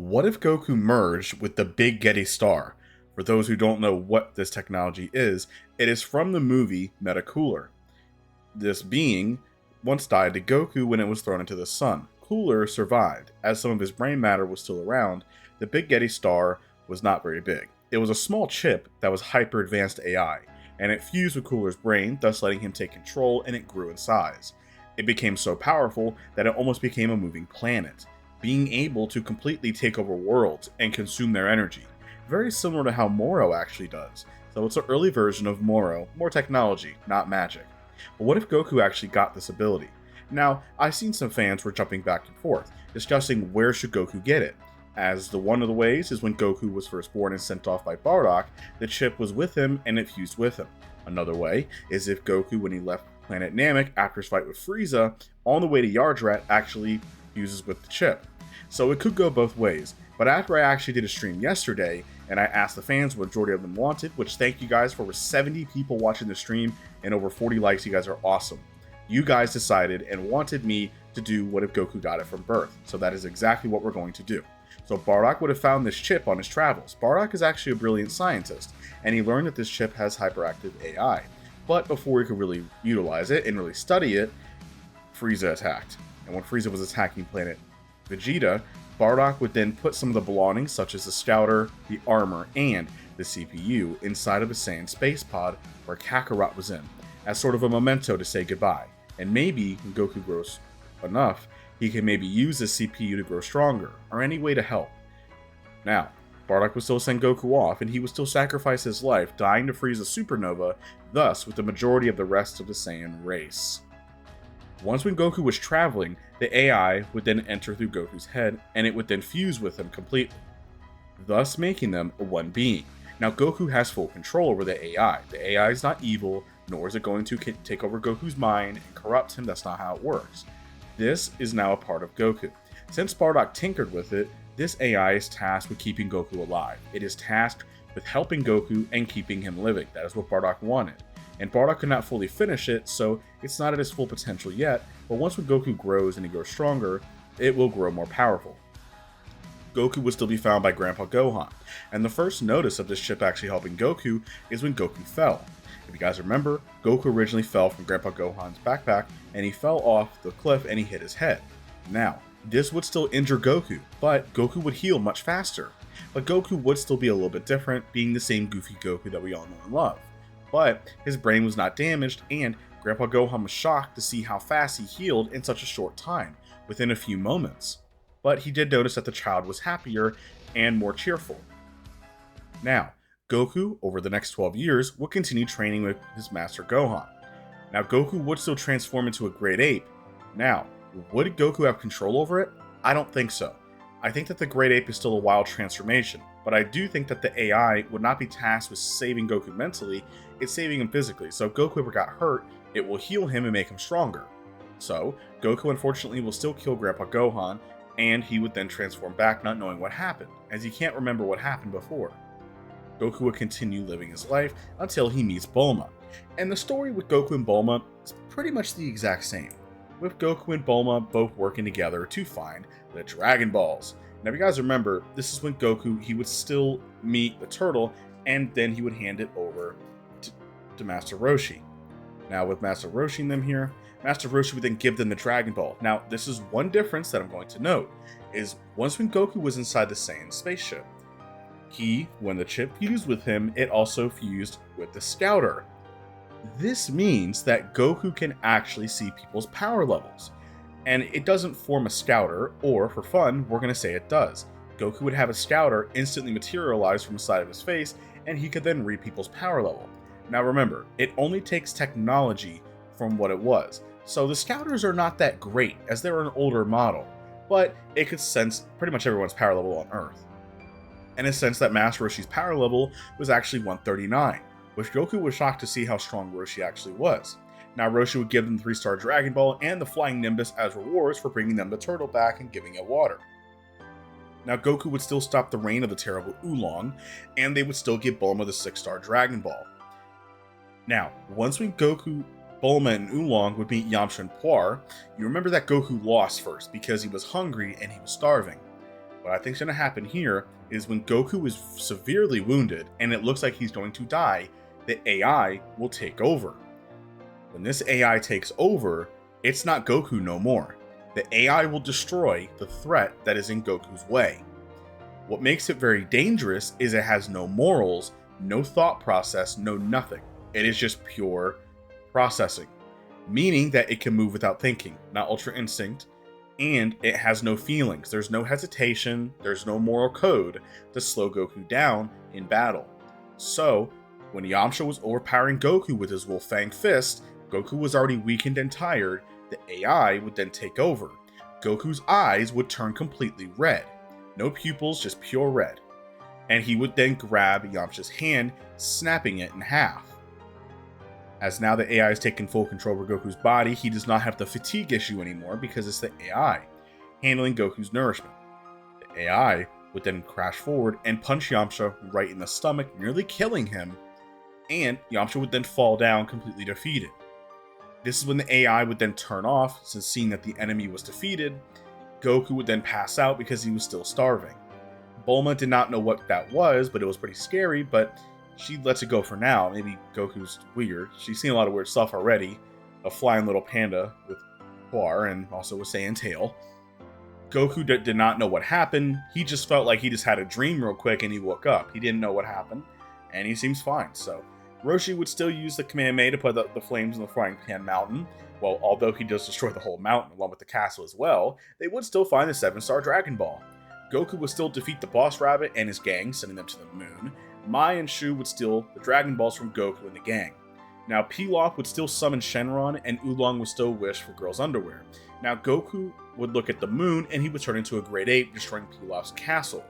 What if Goku merged with the Big Gete Star? For those who don't know what this technology is, it is from the movie Cooler. This being once died to Goku when it was thrown into the sun. Cooler survived, as some of his brain matter was still around. The Big Gete Star was not very big. It was a small chip that was hyper advanced AI, and it fused with Cooler's brain, thus letting him take control, and it grew in size. It became so powerful that it almost became a moving planet, being able to completely take over worlds and consume their energy, very similar to how Moro actually does. So it's an early version of Moro, more technology, not magic. But what if Goku actually got this ability? Now, I've seen some fans were jumping back and forth, discussing where should Goku get it. As the one of the ways is when Goku was first born and sent off by Bardock, the chip was with him and it fused with him. Another way is if Goku, when he left planet Namek after his fight with Frieza, on the way to Yardrat actually fuses with the chip. So it could go both ways, but after I actually did a stream yesterday, and I asked the fans what majority of them wanted, which thank you guys for over 70 people watching the stream and over 40 likes, you guys are awesome. You guys decided and wanted me to do what if Goku got it from birth, so that is exactly what we're going to do. So Bardock would have found this chip on his travels. Bardock is actually a brilliant scientist, and he learned that this chip has hyperactive AI. But before he could really utilize it and really study it, Frieza attacked. And when Frieza was attacking planet Vegeta, Bardock would then put some of the belongings, such as the scouter, the armor, and the CPU, inside of a Saiyan space pod where Kakarot was in, as sort of a memento to say goodbye. And maybe when Goku grows enough, he can maybe use the CPU to grow stronger, or any way to help. Now, Bardock would still send Goku off, and he would still sacrifice his life, dying to freeze a supernova, thus with the majority of the rest of the Saiyan race. Once when Goku was traveling, the AI would then enter through Goku's head, and it would then fuse with him completely, thus making them one being. Now Goku has full control over the AI. The AI is not evil, nor is it going to take over Goku's mind and corrupt him. That's not how it works. This is now a part of Goku. Since Bardock tinkered with it, this AI is tasked with keeping Goku alive. It is tasked with helping Goku and keeping him living. That is what Bardock wanted. And Bardock could not fully finish it, so it's not at its full potential yet, but once when Goku grows and he grows stronger, it will grow more powerful. Goku would still be found by Grandpa Gohan, and the first notice of this chip actually helping Goku is when Goku fell. If you guys remember, Goku originally fell from Grandpa Gohan's backpack, and he fell off the cliff and he hit his head. Now, this would still injure Goku, but Goku would heal much faster. But Goku would still be a little bit different, being the same goofy Goku that we all know and love. But his brain was not damaged, and Grandpa Gohan was shocked to see how fast he healed in such a short time, within a few moments. But he did notice that the child was happier and more cheerful. Now, Goku, over the next 12 years, would continue training with his master Gohan. Now, Goku would still transform into a great ape. Now, would Goku have control over it? I don't think so. I think that the great ape is still a wild transformation, but I do think that the AI would not be tasked with saving Goku mentally, it's saving him physically. So if Goku ever got hurt, it will heal him and make him stronger. So, Goku unfortunately will still kill Grandpa Gohan, and he would then transform back not knowing what happened, as he can't remember what happened before. Goku would continue living his life until he meets Bulma. And the story with Goku and Bulma is pretty much the exact same, with Goku and Bulma both working together to find the Dragon Balls. Now if you guys remember, this is when Goku, he would still meet the turtle, and then he would hand it over to Master Roshi. Now with Master Roshi and them here, Master Roshi would then give them the Dragon Ball. Now this is one difference that I'm going to note, is once when Goku was inside the Saiyan spaceship, when the chip fused with him, it also fused with the scouter. This means that Goku can actually see people's power levels. And it doesn't form a scouter, or for fun, we're going to say it does. Goku would have a scouter instantly materialize from the side of his face, and he could then read people's power level. Now remember, it only takes technology from what it was. So the scouters are not that great, as they're an older model, but it could sense pretty much everyone's power level on Earth. And it sensed that Master Roshi's power level was actually 139, which Goku was shocked to see how strong Roshi actually was. Now Roshi would give them the 3-star Dragon Ball and the Flying Nimbus as rewards for bringing them the turtle back and giving it water. Now Goku would still stop the reign of the terrible Oolong, and they would still give Bulma the 6-star Dragon Ball. Now, once when Goku, Bulma, and Oolong would meet Yamcha and Puar, you remember that Goku lost first because he was hungry and he was starving. What I think is going to happen here is when Goku is severely wounded and it looks like he's going to die, the AI will take over. When this AI takes over, it's not Goku no more. The AI will destroy the threat that is in Goku's way. What makes it very dangerous is it has no morals, no thought process, no nothing. It is just pure processing, meaning that it can move without thinking, not Ultra Instinct, and it has no feelings. There's no hesitation, there's no moral code to slow Goku down in battle. So, when Yamcha was overpowering Goku with his Wolf Fang Fist, Goku was already weakened and tired. The AI would then take over. Goku's eyes would turn completely red. No pupils, just pure red. And he would then grab Yamcha's hand, snapping it in half. As now the AI has taken full control over Goku's body, he does not have the fatigue issue anymore because it's the AI handling Goku's nourishment. The AI would then crash forward and punch Yamcha right in the stomach, nearly killing him, and Yamcha would then fall down completely defeated. This is when the AI would then turn off, since seeing that the enemy was defeated. Goku would then pass out because he was still starving. Bulma did not know what that was, but it was pretty scary, but she lets it go for now. Maybe Goku's weird. She's seen a lot of weird stuff already. A flying little panda with Puar and also a Saiyan tail. Goku did not know what happened. He just felt like he just had a dream real quick and he woke up. He didn't know what happened, and he seems fine. So Roshi would still use the Kamehameha to put the flames in the Frying Pan Mountain. Well, although he does destroy the whole mountain along with the castle as well, they would still find the 7-star Dragon Ball. Goku would still defeat the Boss Rabbit and his gang, sending them to the moon. Mai and Shu would steal the Dragon Balls from Goku and the gang. Now, Pilaf would still summon Shenron, and Oolong would still wish for girls' underwear. Now, Goku would look at the moon, and he would turn into a Great Ape, destroying Pilaf's castle.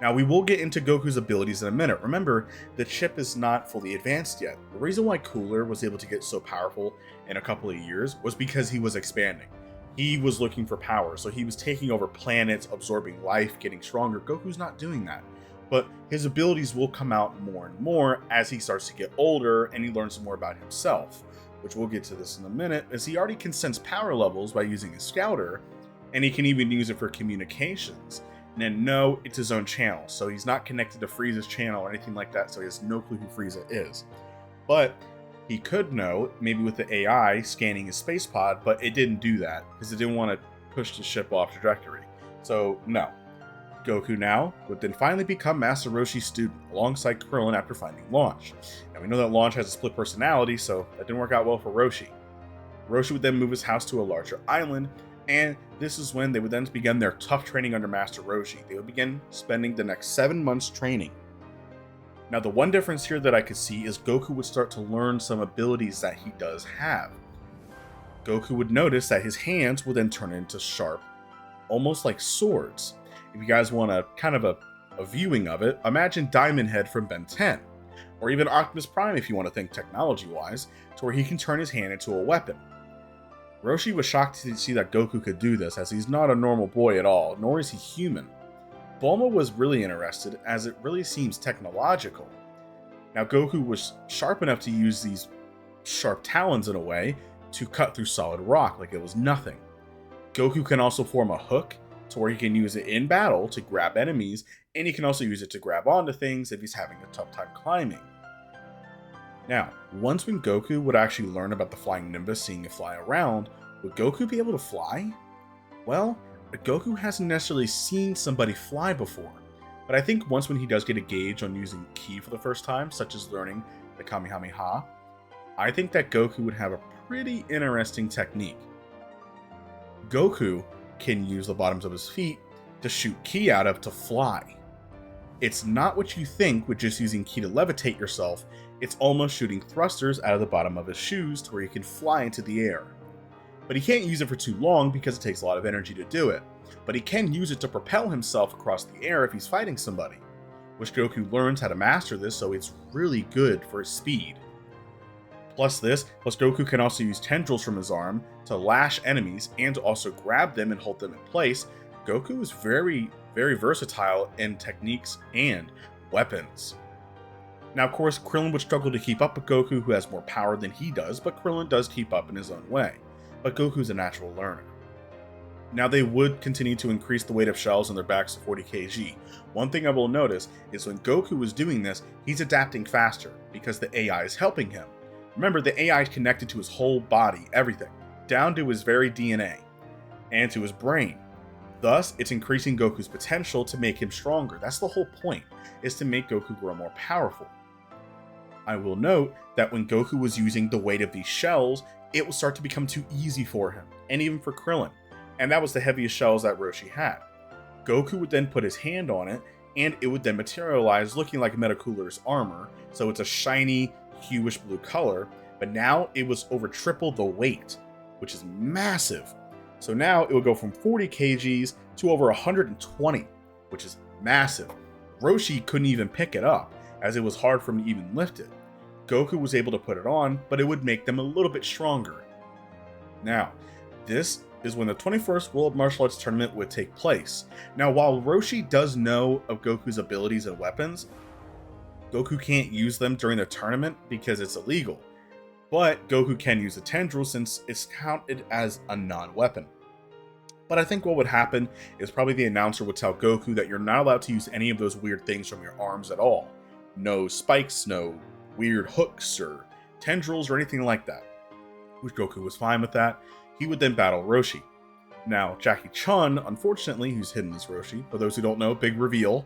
Now, we will get into Goku's abilities in a minute. Remember, the chip is not fully advanced yet. The reason why Cooler was able to get so powerful in a couple of years was because he was expanding. He was looking for power, so he was taking over planets, absorbing life, getting stronger. Goku's not doing that. But his abilities will come out more and more as he starts to get older and he learns more about himself, which we'll get to this in a minute, as he already can sense power levels by using his scouter, and he can even use it for communications. And then no, it's his own channel, so he's not connected to Frieza's channel or anything like that, so he has no clue who Frieza is. But he could know, maybe with the AI scanning his space pod, but it didn't do that, because it didn't want to push the ship off trajectory. So no. Goku now would then finally become Master Roshi's student, alongside Krillin after finding Launch. Now we know that Launch has a split personality, so that didn't work out well for Roshi. Roshi would then move his house to a larger island, and this is when they would then begin their tough training under Master Roshi. They would begin spending the next 7 months training. Now the one difference here that I could see is Goku would start to learn some abilities that he does have. Goku would notice that his hands would then turn into sharp, almost like swords. If you guys want a kind of a viewing of it, imagine Diamond Head from Ben 10, or even Optimus Prime if you want to think technology-wise, to where he can turn his hand into a weapon. Roshi was shocked to see that Goku could do this, as he's not a normal boy at all, nor is he human. Bulma was really interested, as it really seems technological. Now Goku was sharp enough to use these sharp talons in a way to cut through solid rock like it was nothing. Goku can also form a hook, to where he can use it in battle to grab enemies, and he can also use it to grab onto things if he's having a tough time climbing. Now, once when Goku would actually learn about the flying Nimbus, seeing it fly around, would Goku be able to fly? Well, Goku hasn't necessarily seen somebody fly before, but I think once when he does get a gauge on using Ki for the first time, such as learning the Kamehameha, I think that Goku would have a pretty interesting technique. Goku can use the bottoms of his feet to shoot Ki out of to fly. It's not what you think with just using Ki to levitate yourself, it's almost shooting thrusters out of the bottom of his shoes to where he can fly into the air. But he can't use it for too long because it takes a lot of energy to do it, but he can use it to propel himself across the air if he's fighting somebody, which Goku learns how to master this, so it's really good for his speed. Plus Goku can also use tendrils from his arm to lash enemies and to also grab them and hold them in place. Goku is very, very versatile in techniques and weapons. Now, of course, Krillin would struggle to keep up with Goku, who has more power than he does, but Krillin does keep up in his own way. But Goku's a natural learner. Now, they would continue to increase the weight of shells on their backs to 40 kg. One thing I will notice is when Goku is doing this, he's adapting faster because the AI is helping him. Remember, the AI is connected to his whole body, everything, down to his very DNA and to his brain. Thus, it's increasing Goku's potential to make him stronger. That's the whole point, is to make Goku grow more powerful. I will note that when Goku was using the weight of these shells, it would start to become too easy for him, and even for Krillin. And that was the heaviest shells that Roshi had. Goku would then put his hand on it, and it would then materialize looking like Metacooler's armor, so it's a shiny, hueish blue color, but now it was over triple the weight, which is massive. So now it would go from 40 kgs to over 120, which is massive. Roshi couldn't even pick it up, as it was hard for him to even lift it. Goku was able to put it on, but it would make them a little bit stronger. Now, this is when the 21st World Martial Arts Tournament would take place. Now, while Roshi does know of Goku's abilities and weapons, Goku can't use them during the tournament because it's illegal. But Goku can use a tendril since it's counted as a non-weapon. But I think what would happen is probably the announcer would tell Goku that you're not allowed to use any of those weird things from your arms at all. No spikes, no weird hooks or tendrils or anything like that. Which Goku was fine with that. He would then battle Roshi. Now, Jackie Chun, unfortunately, who's hidden as Roshi, for those who don't know, big reveal,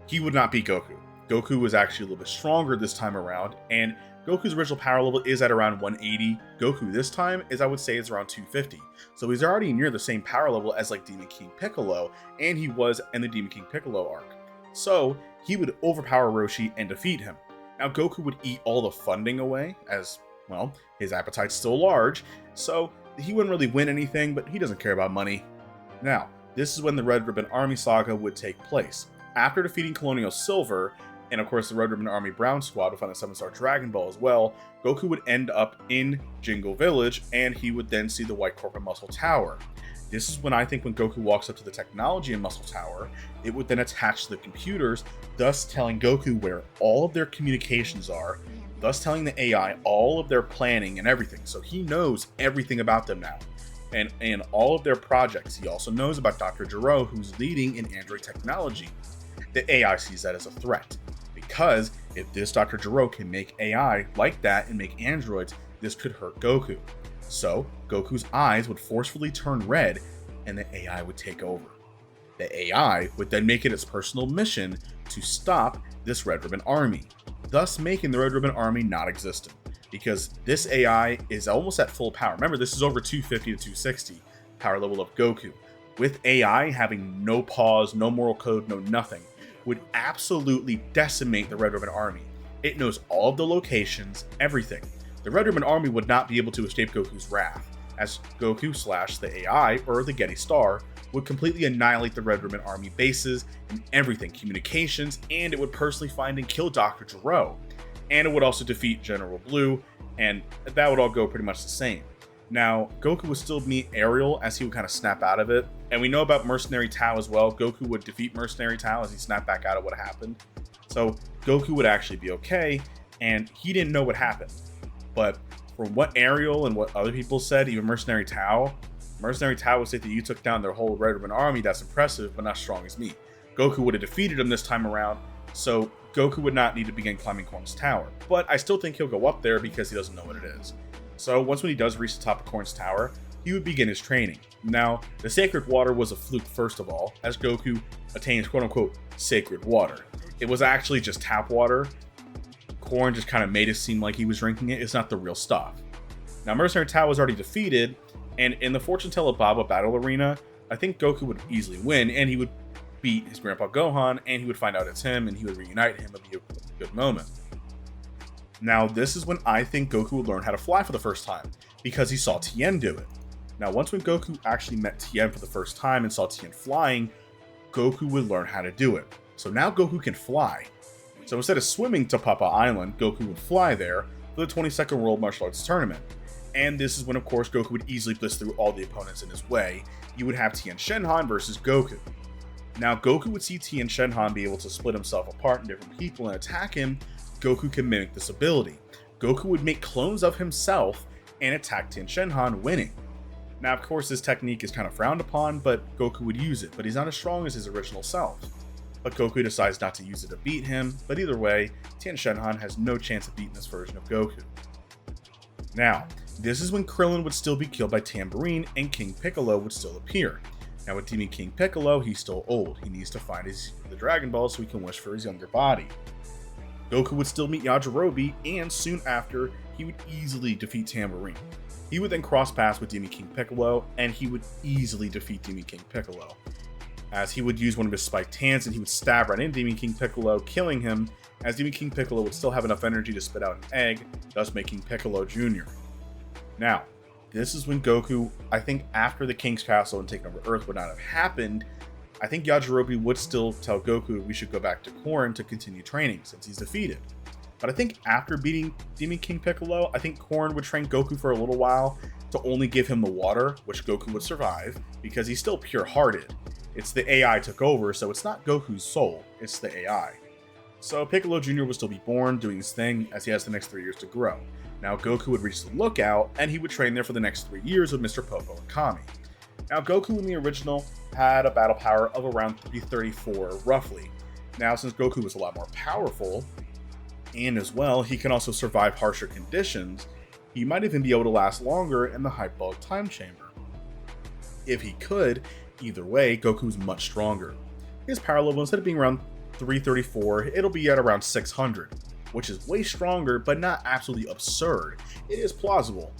he would not beat Goku. Goku was actually a little bit stronger this time around, and Goku's original power level is at around 180. Goku this time is, I would say, is around 250. So he's already near the same power level as like Demon King Piccolo, and he was in the Demon King Piccolo arc. So he would overpower Roshi and defeat him. Now Goku would eat all the funding away, as, well, his appetite's still large, so he wouldn't really win anything, but he doesn't care about money. Now, this is when the Red Ribbon Army saga would take place. After defeating Colonial Silver, and of course the Red Ribbon Army Brown Squad would find a 7-star Dragon Ball as well, Goku would end up in Jingle Village, and he would then see the White Corporate Muscle Tower. This is when I think when Goku walks up to the technology in Muscle Tower, it would then attach to the computers, thus telling Goku where all of their communications are, thus telling the AI all of their planning and everything, so he knows everything about them now. And all of their projects. He also knows about Dr. Gero, who's leading in android technology. The AI sees that as a threat, because if this Dr. Gero can make AI like that and make androids, this could hurt Goku. So Goku's eyes would forcefully turn red, and the AI would take over. The AI would then make it its personal mission to stop this Red Ribbon Army, thus making the Red Ribbon Army non-existent, because this AI is almost at full power. Remember, this is over 250 to 260 power level of Goku. With AI having no pause, no moral code, no nothing, would absolutely decimate the Red Ribbon Army. It knows all of the locations, everything. The Red Ribbon Army would not be able to escape Goku's wrath, as Goku / the AI, or the Gete Star, would completely annihilate the Red Ribbon Army bases and everything, communications, and it would personally find and kill Dr. Gero. And it would also defeat General Blue, and that would all go pretty much the same. Now, Goku would still meet Ariel as he would kind of snap out of it, and we know about Mercenary Tao as well. Goku would defeat Mercenary Tao as he snapped back out of what happened. So Goku would actually be okay, and he didn't know what happened. But from what Ariel and what other people said, even Mercenary Tao would say that you took down their whole Red Ribbon Army, that's impressive, but not strong as me. Goku would have defeated him this time around, so Goku would not need to begin climbing Korn's Tower. But I still think he'll go up there because he doesn't know what it is. So once when he does reach the top of Korn's Tower, he would begin his training. Now, the Sacred Water was a fluke first of all, as Goku attains quote-unquote Sacred Water. It was actually just tap water. Korn just kind of made it seem like he was drinking it. It's not the real stuff. Now, Mercenary Tao was already defeated, and in the Fortune Teller Baba Battle Arena, I think Goku would easily win, and he would beat his grandpa Gohan, and he would find out it's him, and he would reunite him. It would be a good moment. Now, this is when I think Goku would learn how to fly for the first time, because he saw Tien do it. Now, once when Goku actually met Tien for the first time and saw Tien flying, Goku would learn how to do it. So now Goku can fly. So instead of swimming to Papa Island, Goku would fly there for the 22nd World Martial Arts Tournament. And this is when, of course, Goku would easily blitz through all the opponents in his way. You would have Tien Shenhan versus Goku. Now, Goku would see Tien Shenhan be able to split himself apart in different people and attack him. Goku can mimic this ability. Goku would make clones of himself and attack Tien Shenhan, winning. Now, of course, this technique is kind of frowned upon, but Goku would use it, but he's not as strong as his original self. But Goku decides not to use it to beat him, but either way, Tien Shinhan has no chance of beating this version of Goku. Now, this is when Krillin would still be killed by Tambourine and King Piccolo would still appear. Now with Demon King Piccolo, he's still old. He needs to find the Dragon Ball so he can wish for his younger body. Goku would still meet Yajirobe, and soon after, he would easily defeat Tambourine. He would then cross paths with Demon King Piccolo, and he would easily defeat Demon King Piccolo, as he would use one of his spiked hands and he would stab right into Demon King Piccolo, killing him, as Demon King Piccolo would still have enough energy to spit out an egg, thus making Piccolo Jr. Now, this is when Goku, I think after the King's Castle and taking over Earth would not have happened, I think Yajirobe would still tell Goku we should go back to Korin to continue training since he's defeated. But I think after beating Demon King Piccolo, I think Korin would train Goku for a little while to only give him the water, which Goku would survive, because he's still pure-hearted. It's the AI took over, so it's not Goku's soul, it's the AI. So Piccolo Jr. would still be born, doing his thing, as he has the next 3 years to grow. Now Goku would reach the lookout, and he would train there for the next 3 years with Mr. Popo and Kami. Now Goku in the original had a battle power of around 334, roughly. Now since Goku was a lot more powerful, and as well, he can also survive harsher conditions, he might even be able to last longer in the Hyperbolic Time Chamber. If he could, either way, Goku's much stronger. His power level, instead of being around 334, it'll be at around 600, which is way stronger, but not absolutely absurd. It is plausible.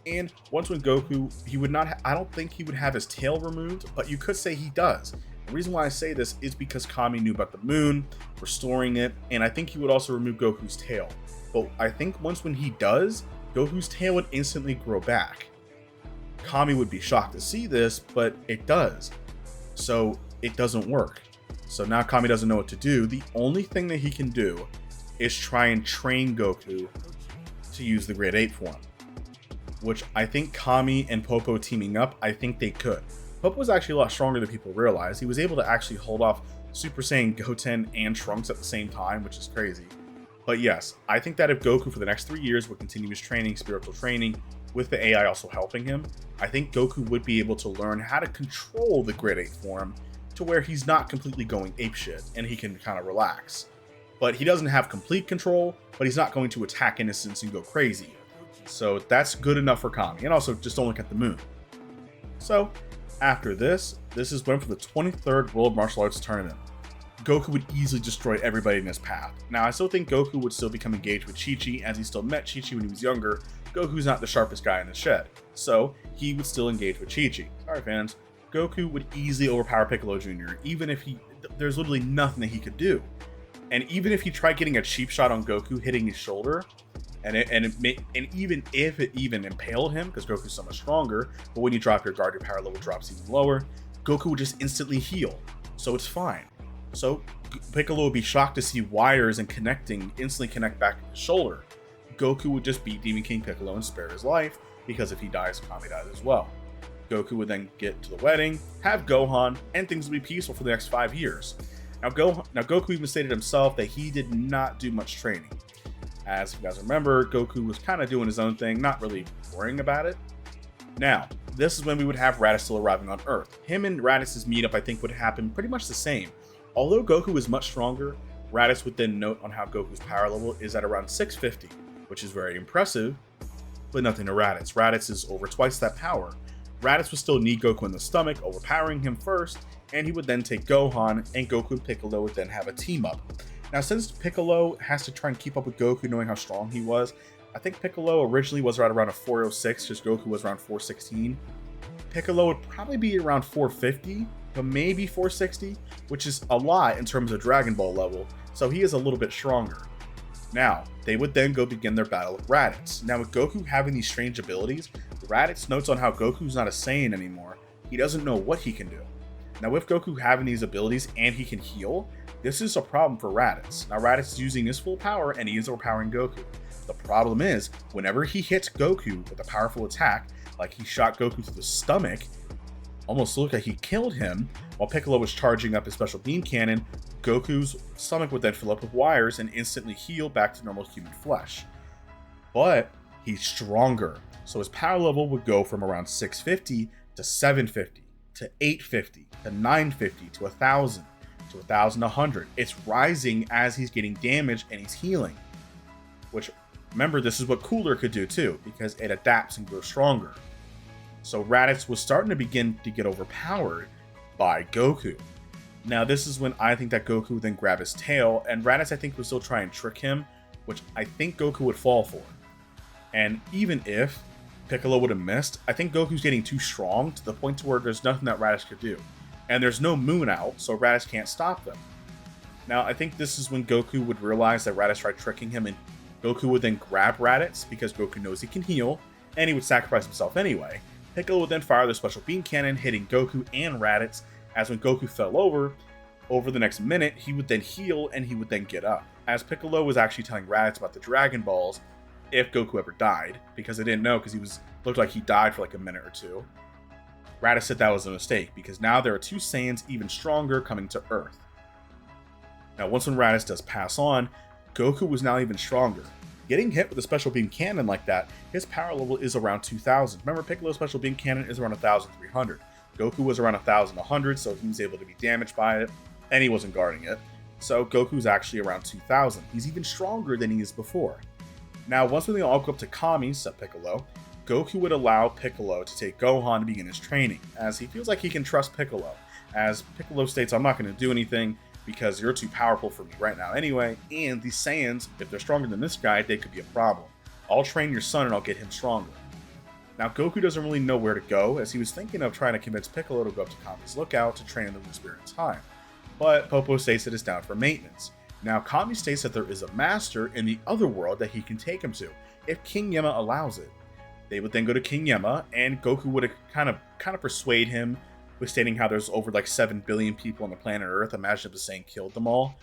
And once when Goku, he would not, I don't think he would have his tail removed, but you could say he does. The reason why I say this is because Kami knew about the moon, restoring it, and I think he would also remove Goku's tail. But I think once when he does, Goku's tail would instantly grow back. Kami would be shocked to see this, but it does. So it doesn't work. So now Kami doesn't know what to do. The only thing that he can do is try and train Goku to use the Great Ape form, which I think Kami and Popo teaming up, I think they could. Popo was actually a lot stronger than people realize. He was able to actually hold off Super Saiyan Goten and Trunks at the same time, which is crazy. But yes, I think that if Goku for the next 3 years would continue his training, spiritual training, with the AI also helping him, I think Goku would be able to learn how to control the Great Ape form to where he's not completely going apeshit and he can kind of relax. But he doesn't have complete control, but he's not going to attack innocents and go crazy. So that's good enough for Kami, and also just don't look at the moon. So after this is when for the 23rd World Martial Arts Tournament. Goku would easily destroy everybody in his path. Now I still think Goku would still become engaged with Chi-Chi, as he still met Chi-Chi when he was younger. Goku's not the sharpest guy in the shed, so he would still engage with Chi-Chi. Sorry fans, Goku would easily overpower Piccolo Jr., even if there's literally nothing that he could do. And even if he tried getting a cheap shot on Goku hitting his shoulder, and even if it even impaled him, because Goku's so much stronger, but when you drop your guard, your power level drops even lower, Goku would just instantly heal, so it's fine. So Piccolo would be shocked to see wires and instantly connect back to his shoulder. Goku would just beat Demon King Piccolo and spare his life, because if he dies, Kami dies as well. Goku would then get to the wedding, have Gohan, and things would be peaceful for the next 5 years. Now Goku even stated himself that he did not do much training. As you guys remember, Goku was kind of doing his own thing, not really worrying about it. Now, this is when we would have Raditz still arriving on Earth. Him and Raditz's meetup, I think, would happen pretty much the same. Although Goku is much stronger, Raditz would then note on how Goku's power level is at around 650, which is very impressive, but nothing to Raditz. Raditz is over twice that power. Raditz would still need Goku in the stomach, overpowering him first, and he would then take Gohan, and Goku and Piccolo would then have a team up. Now, since Piccolo has to try and keep up with Goku, knowing how strong he was, I think Piccolo originally was right around a 406, just Goku was around 416. Piccolo would probably be around 450, but maybe 460, which is a lot in terms of Dragon Ball level, so he is a little bit stronger. Now, they would then go begin their battle with Raditz. Now, with Goku having these strange abilities, Raditz notes on how Goku's not a Saiyan anymore. He doesn't know what he can do. Now, with Goku having these abilities and he can heal, this is a problem for Raditz. Now, Raditz is using his full power and he is overpowering Goku. The problem is, whenever he hits Goku with a powerful attack, like he shot Goku through the stomach, almost looked like he killed him, while Piccolo was charging up his special beam cannon, Goku's stomach would then fill up with wires and instantly heal back to normal human flesh. But he's stronger. So his power level would go from around 650 to 750 to 850 to 950 to 1000 to 1100. It's rising as he's getting damaged and he's healing. Which, remember, this is what Cooler could do too, because it adapts and grows stronger. So Raditz was starting to begin to get overpowered by Goku. Now this is when I think that Goku would then grab his tail, and Raditz I think would still try and trick him, which I think Goku would fall for. And even if Piccolo would have missed, I think Goku's getting too strong to the point to where there's nothing that Raditz could do. And there's no moon out, so Raditz can't stop them. Now I think this is when Goku would realize that Raditz tried tricking him, and Goku would then grab Raditz because Goku knows he can heal, and he would sacrifice himself anyway. Piccolo would then fire the special beam cannon, hitting Goku and Raditz, as when Goku fell over the next minute, he would then heal and he would then get up. As Piccolo was actually telling Raditz about the Dragon Balls, if Goku ever died, because they didn't know because looked like he died for like a minute or two. Raditz said that was a mistake, because now there are two Saiyans even stronger coming to Earth. Now once when Raditz does pass on, Goku was now even stronger. Getting hit with a special beam cannon like that, his power level is around 2000. Remember, Piccolo's special beam cannon is around 1300. Goku was around 1100, so he was able to be damaged by it, and he wasn't guarding it. So Goku's actually around 2000. He's even stronger than he is before. Now, once when they all go up to Kami, said Piccolo, Goku would allow Piccolo to take Gohan to begin his training, as he feels like he can trust Piccolo. As Piccolo states, I'm not going to do anything because you're too powerful for me right now anyway, and the Saiyans, if they're stronger than this guy, they could be a problem. I'll train your son and I'll get him stronger. Now, Goku doesn't really know where to go, as he was thinking of trying to convince Piccolo to go up to Kami's lookout to train in the Blue Spirit in time. But Popo states that it's down for maintenance. Now, Kami states that there is a master in the other world that he can take him to, if King Yemma allows it. They would then go to King Yemma, and Goku would kind of persuade him with stating how there's over like 7 billion people on the planet Earth. Imagine if the Saiyan killed them all.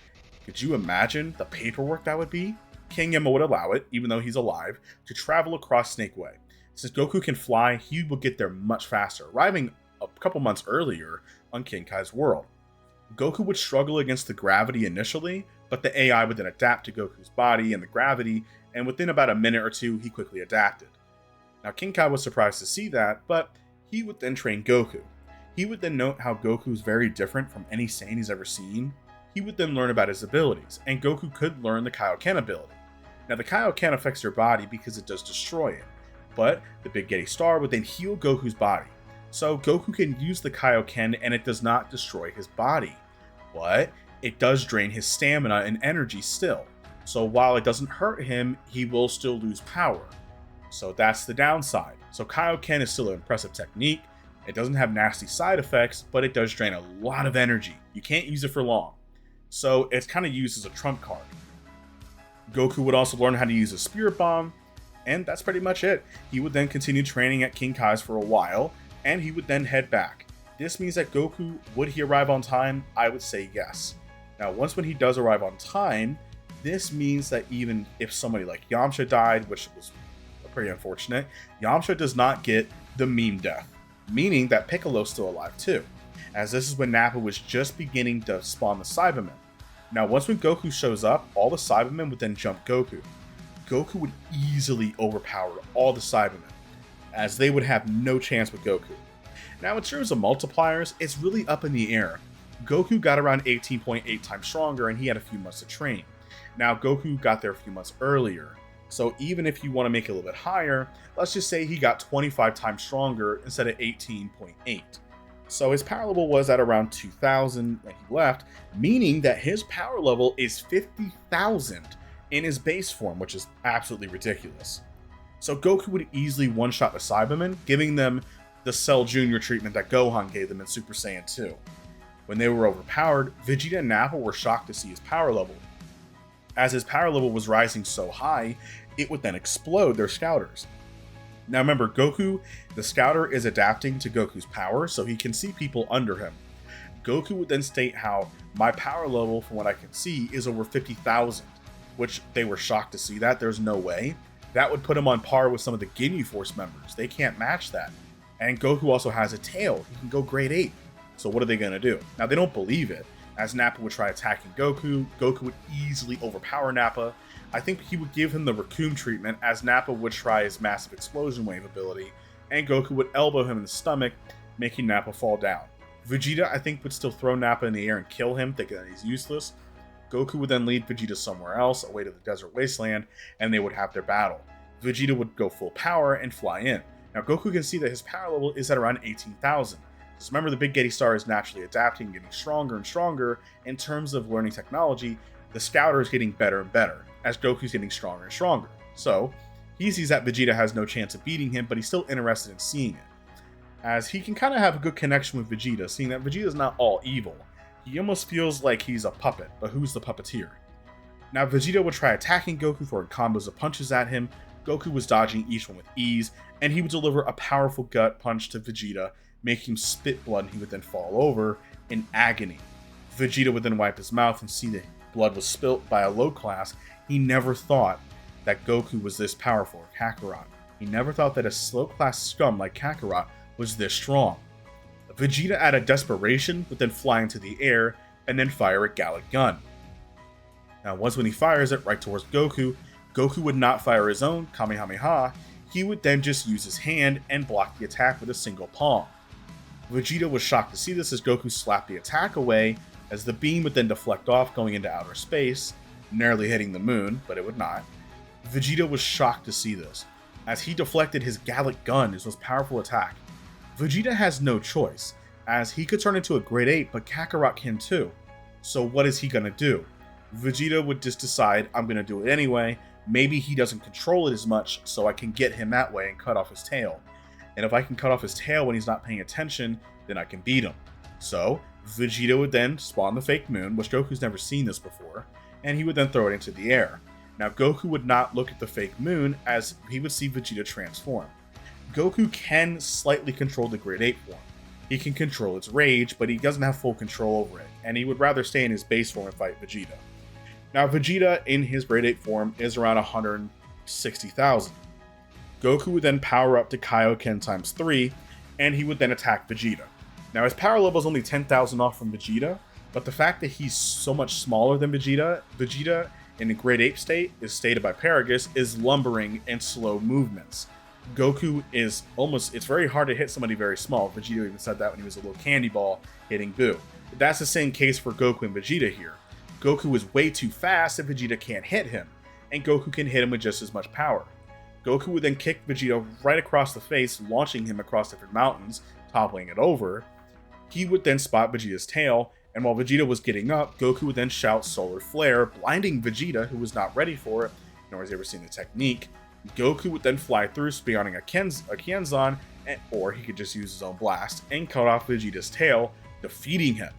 Could you imagine the paperwork that would be? King Yemma would allow it, even though he's alive, to travel across Snake Way. Since Goku can fly, he will get there much faster, arriving a couple months earlier on King Kai's world. Goku would struggle against the gravity initially, but the AI would then adapt to Goku's body and the gravity, and within about a minute or two, he quickly adapted. Now, King Kai was surprised to see that, but he would then train Goku. He would then note how Goku is very different from any Saiyan he's ever seen. He would then learn about his abilities, and Goku could learn the Kaioken ability. Now, the Kaioken affects your body because it does destroy it, but the Big Gete Star would then heal Goku's body. So Goku can use the Kaioken and it does not destroy his body, but it does drain his stamina and energy still. So while it doesn't hurt him, he will still lose power. So that's the downside. So Kaioken is still an impressive technique. It doesn't have nasty side effects, but it does drain a lot of energy. You can't use it for long. So it's kind of used as a trump card. Goku would also learn how to use a Spirit Bomb, and that's pretty much it. He would then continue training at King Kai's for a while, and he would then head back. This means that Goku, would he arrive on time? I would say yes. Now, once when he does arrive on time, this means that even if somebody like Yamcha died, which was pretty unfortunate, Yamcha does not get the meme death, meaning that Piccolo's still alive too, as this is when Nappa was just beginning to spawn the Cybermen. Now, once when Goku shows up, all the Cybermen would then jump Goku. Goku would easily overpower all the Cybermen, as they would have no chance with Goku. Now, in terms of multipliers, it's really up in the air. Goku got around 18.8 times stronger, and he had a few months to train. Now, Goku got there a few months earlier, so even if you want to make it a little bit higher, let's just say he got 25 times stronger instead of 18.8. So his power level was at around 2000 when he left, meaning that his power level is 50,000 in his base form, which is absolutely ridiculous. So Goku would easily one-shot the Cybermen, giving them the Cell Jr. treatment that Gohan gave them in Super Saiyan 2. When they were overpowered, Vegeta and Nappa were shocked to see his power level. As his power level was rising so high, it would then explode their scouters. Now remember, Goku, the scouter, is adapting to Goku's power, so he can see people under him. Goku would then state how, my power level, from what I can see, is over 50,000, which they were shocked to see that. There's no way. That would put him on par with some of the Ginyu Force members. They can't match that. And Goku also has a tail. He can go grade 8. So what are they going to do? Now, they don't believe it, As Nappa would try attacking Goku, Goku would easily overpower Nappa. I think he would give him the Raccoon treatment, as Nappa would try his massive explosion wave ability, and Goku would elbow him in the stomach, making Nappa fall down. Vegeta, I think, would still throw Nappa in the air and kill him, thinking that he's useless. Goku would then lead Vegeta somewhere else, away to the desert wasteland, and they would have their battle. Vegeta would go full power and fly in. Now, Goku can see that his power level is at around 18,000. Just remember, the Big Gete Star is naturally adapting, getting stronger and stronger. In terms of learning technology, the Scouter is getting better and better, as Goku's getting stronger and stronger. So, he sees that Vegeta has no chance of beating him, but he's still interested in seeing it, as he can kind of have a good connection with Vegeta, seeing that Vegeta's not all evil. He almost feels like he's a puppet, but who's the puppeteer? Now, Vegeta would try attacking Goku, throwing combos of punches at him. Goku was dodging each one with ease, and he would deliver a powerful gut punch to Vegeta, making him spit blood, and he would then fall over in agony. Vegeta would then wipe his mouth and see that blood was spilt by a low class. He never thought that Goku was this powerful, or Kakarot. He never thought that a slow class scum like Kakarot was this strong. Vegeta, out of desperation, would then fly into the air and then fire a Gallic gun. Now, once when he fires it right towards Goku, Goku would not fire his own Kamehameha. He would then just use his hand and block the attack with a single palm. Vegeta was shocked to see this, as Goku slapped the attack away, as the beam would then deflect off, going into outer space, narrowly hitting the moon, but it would not. Vegeta was shocked to see this, as he deflected his Gallic gun, his most powerful attack. Vegeta has no choice, as he could turn into a Great Ape, but Kakarot can too. So what is he gonna do? Vegeta would just decide, I'm gonna do it anyway. Maybe he doesn't control it as much, so I can get him that way and cut off his tail. And if I can cut off his tail when he's not paying attention, then I can beat him. So, Vegeta would then spawn the fake moon, which Goku's never seen this before, and he would then throw it into the air. Now, Goku would not look at the fake moon, as he would see Vegeta transform. Goku can slightly control the Great Ape form. He can control its rage, but he doesn't have full control over it, and he would rather stay in his base form and fight Vegeta. Now, Vegeta in his Great Ape form is around 160,000. Goku would then power up to Kaioken times 3, and he would then attack Vegeta. Now, his power level is only 10,000 off from Vegeta, but the fact that he's so much smaller than Vegeta in the Great Ape state, is stated by Paragus, is lumbering and slow movements. Goku is it's very hard to hit somebody very small. Vegeta even said that when he was a little candy ball hitting Boo. But that's the same case for Goku and Vegeta here. Goku is way too fast and Vegeta can't hit him, and Goku can hit him with just as much power. Goku would then kick Vegeta right across the face, launching him across different mountains, toppling it over. He would then spot Vegeta's tail, and while Vegeta was getting up, Goku would then shout Solar Flare, blinding Vegeta, who was not ready for it, nor has he ever seen the technique. Goku would then fly through, spawning a Kenzan, or he could just use his own blast, and cut off Vegeta's tail, defeating him.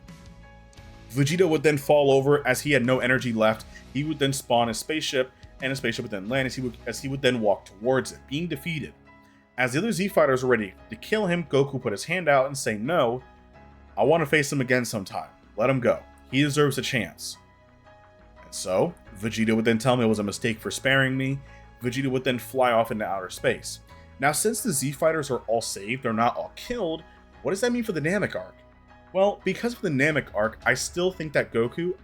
Vegeta would then fall over, as he had no energy left. He would then spawn a spaceship, and a spaceship would then land as he would then walk towards it, being defeated. As the other Z fighters were ready to kill him, Goku put his hand out and say, "No, I want to face him again sometime. Let him go. He deserves a chance." And so, Vegeta would then tell him it was a mistake for sparing me. Vegeta would then fly off into outer space. Now, since the Z fighters are all saved, they're not all killed, what does that mean for the Namek arc? Well, because of the Namek arc, I still think that Goku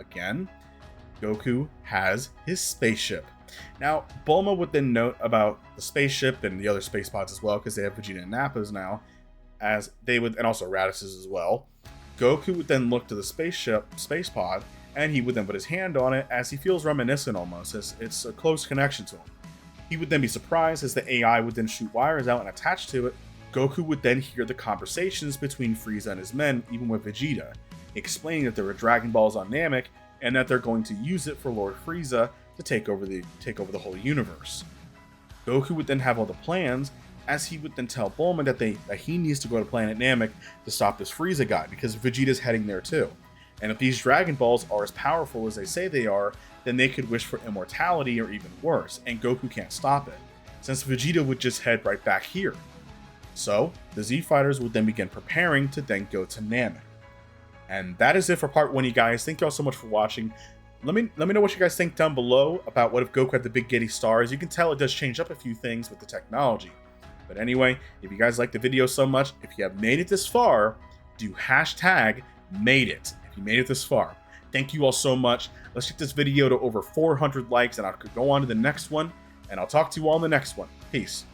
has his spaceship. Now, Bulma would then note about the spaceship and the other space pods as well, because they have Vegeta and Nappa's now, as they would, and also Raditz's as well. Goku would then look to the space pod, and he would then put his hand on it, as he feels reminiscent almost, as it's a close connection to him. He would then be surprised as the AI would then shoot wires out and attach to it. Goku would then hear the conversations between Frieza and his men, even with Vegeta, explaining that there were Dragon Balls on Namek, and that they're going to use it for Lord Frieza to take over the whole universe. Goku would then have all the plans, as he would then tell Bulma that he needs to go to planet Namek to stop this Frieza guy, because Vegeta's heading there too. And if these Dragon Balls are as powerful as they say they are, then they could wish for immortality or even worse, and Goku can't stop it, since Vegeta would just head right back here. So, the Z Fighters would then begin preparing to then go to Namek. And that is it for part 1, you guys. Thank you all so much for watching. Let me know what you guys think down below about what if Goku had the Big Gete Star. As you can tell, it does change up a few things with the technology. But anyway, if you guys like the video so much, if you have made it this far, do hashtag made it if you made it this far. Thank you all so much. Let's get this video to over 400 likes, and I'll go on to the next one, and I'll talk to you all in the next one. Peace.